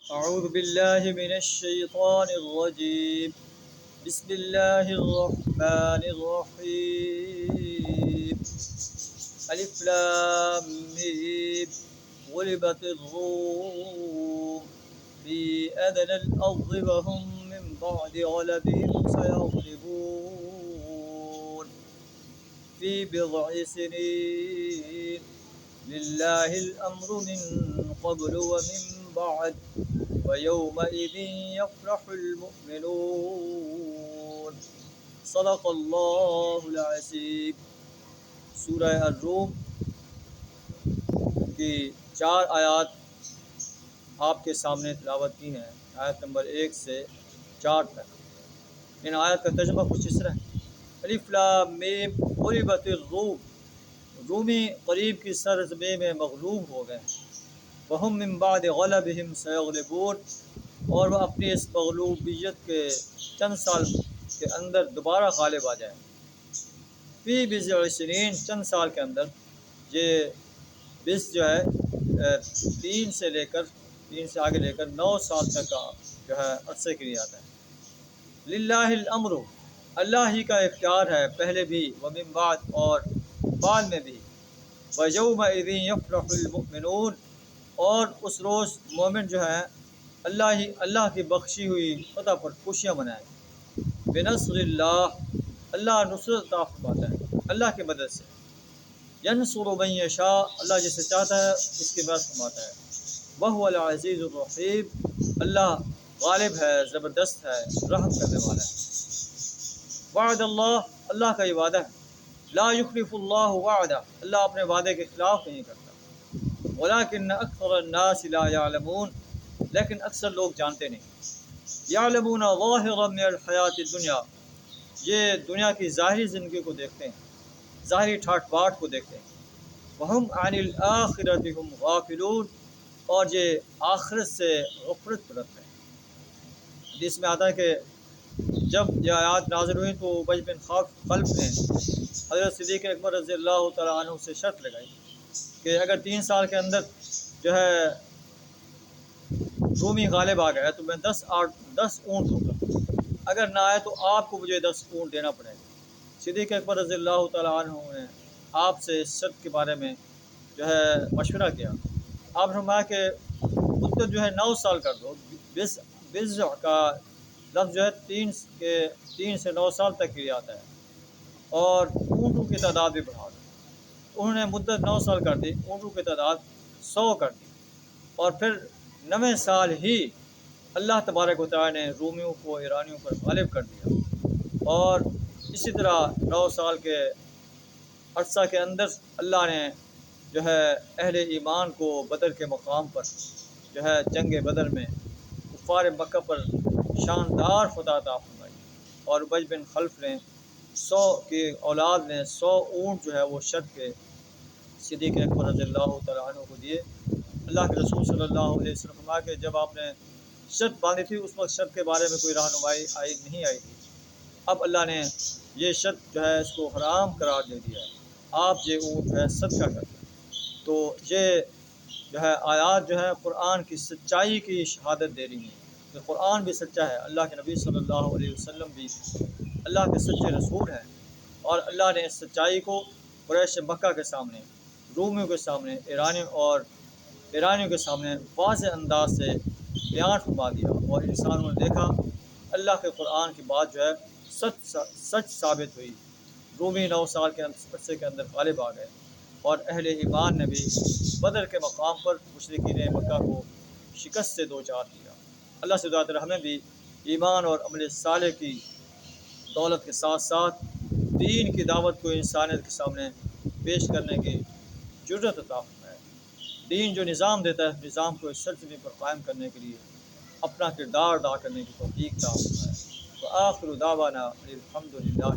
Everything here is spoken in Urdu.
أعوذ بالله من الشيطان الرجيم. بسم الله الرحمن الرحيم. ألف لام ميم. غلبت الروم في أدنى الأرض وهم من بعد غلبهم سيغلبون في بضع سنين. لله الأمر من قبل ومن بعد ويومئذ يفرح المؤمنون. صدق اللہ العظیم. سورہ الروم کی 4 آیات آپ کے سامنے تلاوت کی ہیں، آیت نمبر 1 سے 4 تک. ان آیات کا ترجمہ کچھ اس طرح ہے: الف لام میم غلبت الروم، رومی قریب کی سرزمین میں مغلوب ہو گئے ہیں. وہم من بعد غلبہم سیغلبون، اور وہ اپنی اس مغلوبیت کے چند سال کے اندر دوبارہ غالب آ جائیں. فی بضع سنین، چند سال کے اندر. یہ بس جو ہے 3 سے آگے لے کر 9 سال تک کا جو ہے عرصے کے لیے آتا ہے. للہ الامر، اللہ ہی کا اختیار ہے، پہلے بھی ومن بعد اور بعد میں بھی. ویومئذ یفرح المؤمنون، اور اس روز مومن جو ہے اللہ کی بخشی ہوئی فتح پر خوشیاں منائیں. بنصر اللہ، اللہ نصرت عطا فرماتا ہے اللہ کی مدد سے. ینصر من یشاء، اللہ جسے چاہتا ہے اس کی مدد فرماتا ہے. وہو العزیز الرحیم، اللہ غالب ہے، زبردست ہے، رحم کرنے والا ہے. وعد اللہ، اللہ کا یہ وعدہ ہے. لا یخلف اللہ وعدہ، اللہ اپنے وعدے کے خلاف نہیں کرتا. ولکن اکثر الناس لا یعلمون، لیکن اکثر لوگ جانتے نہیں. یعلمون ظاہرا من الحیات الدنیا، یہ دنیا کی ظاہری زندگی کو دیکھتے ہیں، ظاہری ٹھاٹ باٹ کو دیکھتے ہیں. وہم عن الآخرۃ ہم غافلون، اور یہ آخرت سے غفلت برتتے ہیں. حدیث میں آتا ہے کہ جب یہ آیات نازل ہوئی تو ابی بن خلف نے حضرت صدیق اکبر رضی اللہ تعالیٰ عنہ سے شرط لگائی کہ اگر 3 سال کے اندر جو ہے رومی غالب آ گیا تو میں 10 اونٹ دوں گا، اگر نہ آئے تو آپ کو مجھے 10 اونٹ دینا پڑے گا. صدیق اکبر رضی اللہ تعالیٰ عنہ نے آپ سے اس شرط کے بارے میں جو ہے مشورہ کیا. آپ نے فرمایا کہ مدت جو ہے 9 سال کر دو. بضع کا لفظ جو ہے 3 سے 9 سال تک کے لیے آتا ہے، اور اونٹوں کی تعداد بھی بڑھا دو. انہوں نے مدت 9 سال کر دی، اونٹوں کی تعداد 100 کر دی، اور پھر 9ویں سال ہی اللہ تبارک و تعالیٰ نے رومیوں کو ایرانیوں پر غالب کر دیا. اور اسی طرح 9 سال کے عرصہ کے اندر اللہ نے جو ہے اہل ایمان کو بدر کے مقام پر جو ہے جنگ بدر میں کفار مکہ پر شاندار فتح عطا فرمائی. اور ابی بن خلف نے 100 کی اولاد نے 100 اونٹ جو ہے وہ شرط کے صدیق اکبر رضی اللہ تعالیٰ عنہ کو دیے. اللہ کے رسول صلی اللہ علیہ وسلم فرمایا کہ جب آپ نے شرط باندھی تھی اس وقت شرط کے بارے میں کوئی رہنمائی نہیں آئی تھی. اب اللہ نے یہ شرط جو ہے اس کو حرام قرار دے دیا ہے، آپ یہ اونٹ جو ہے صدقہ کرتے ہیں. تو یہ جو ہے آیات جو ہے قرآن کی سچائی کی شہادت دے رہی ہیں کہ قرآن بھی سچا ہے، اللہ کے نبی صلی اللہ علیہ وسلم بھی اللہ کے سچے رسول ہیں. اور اللہ نے اس سچائی کو قریش مکہ کے سامنے، رومیوں کے سامنے، ایرانیوں کے سامنے واضح انداز سے بیان فرما دیا، اور انسانوں نے دیکھا اللہ کے قرآن کی بات جو ہے سچ ثابت ہوئی. رومی 9 سال کے عرصے کے اندر غالب آ گئے، اور اہل ایمان نے بھی بدر کے مقام پر مشرکین مکہ کو شکست سے دوچار کیا. اللہ سے دعا ہے ہمیں بھی ایمان اور عمل صالح کی دولت کے ساتھ ساتھ دین کی دعوت کو انسانیت کے سامنے پیش کرنے کی جرأت عطا فرمائے. دین جو نظام دیتا ہے، نظام کو اس سرزمین پر قائم کرنے کے لیے اپنا کردار ادا کرنے کی توفیق عطا فرمائے. وآخر دعوانا الحمد للہ.